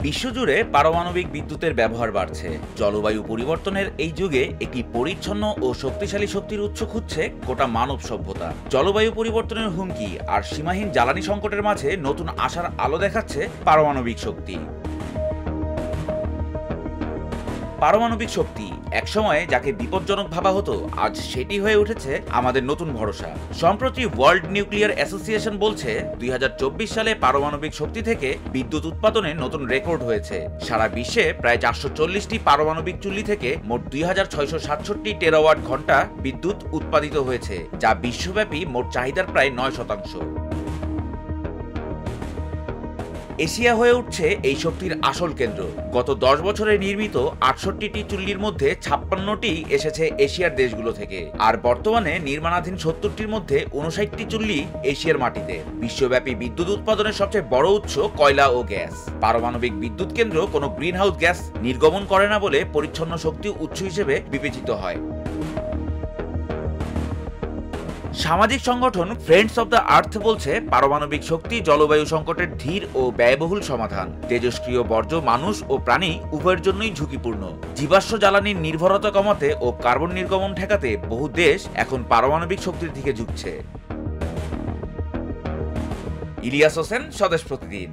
বিশ্বজুড়ে পারমাণবিক বিদ্যুতের ব্যবহার বাড়ছে। জলবায়ু পরিবর্তনের এই যুগে একটি পরিচ্ছন্ন ও শক্তিশালী শক্তির উৎস খুঁজছে গোটা মানব সভ্যতা। জলবায়ু পরিবর্তনের হুমকি আর সীমাহীন জ্বালানি সংকটের মাঝে নতুন আশার আলো দেখাচ্ছে পারমাণবিক শক্তি। পারমাণবিক শক্তি একসময়ে যাকে বিপজ্জনক ভাবা হতো, আজ সেটি হয়ে উঠেছে আমাদের নতুন ভরসা। সম্প্রতি ওয়ার্ল্ড নিউক্লিয়ার অ্যাসোসিয়েশন বলছে ২০২৪ সালে পারমাণবিক শক্তি থেকে বিদ্যুৎ উৎপাদনে নতুন রেকর্ড হয়েছে। সারা বিশ্বে প্রায় ৪৪০টি পারমাণবিক চুল্লি থেকে মোট ২৬৬৭ টেরাওয়াট ঘন্টা বিদ্যুৎ উৎপাদিত হয়েছে, যা বিশ্বব্যাপী মোট চাহিদার প্রায় ৯%। এশিয়া হয়ে উঠছে এই শক্তির আসল কেন্দ্র। গত ১০ বছরে নির্মিত ৬৮টি চুল্লির মধ্যে ৫৬টি এসেছে এশিয়ার দেশগুলো থেকে, আর বর্তমানে নির্মাণাধীন ৭০টির মধ্যে ৫৯টি চুল্লি এশিয়ার মাটিতে। বিশ্বব্যাপী বিদ্যুৎ উৎপাদনের সবচেয়ে বড় উৎস কয়লা ও গ্যাস। পারমাণবিক বিদ্যুৎ কেন্দ্র কোনো গ্রিনহাউস গ্যাস নির্গমন করে না বলে পরিচ্ছন্ন শক্তি উৎস হিসেবে বিবেচিত হয়। সামাজিক সংগঠন ফ্রেন্ডস অব দ্য আর্থ বলছে, পারমাণবিক শক্তি জলবায়ু সংকটের ধীর ও ব্যয়বহুল সমাধান। তেজস্ক্রিয় বর্জ্য মানুষ ও প্রাণী উভয়ের জন্যই ঝুঁকিপূর্ণ। জীবাশ্ম জ্বালানির নির্ভরতা কমাতে ও কার্বন নির্গমন ঠেকাতে বহু দেশ এখন পারমাণবিক শক্তির দিকে ঝুঁকছে। ইলিয়াস হোসেন, স্বদেশ প্রতিদিন।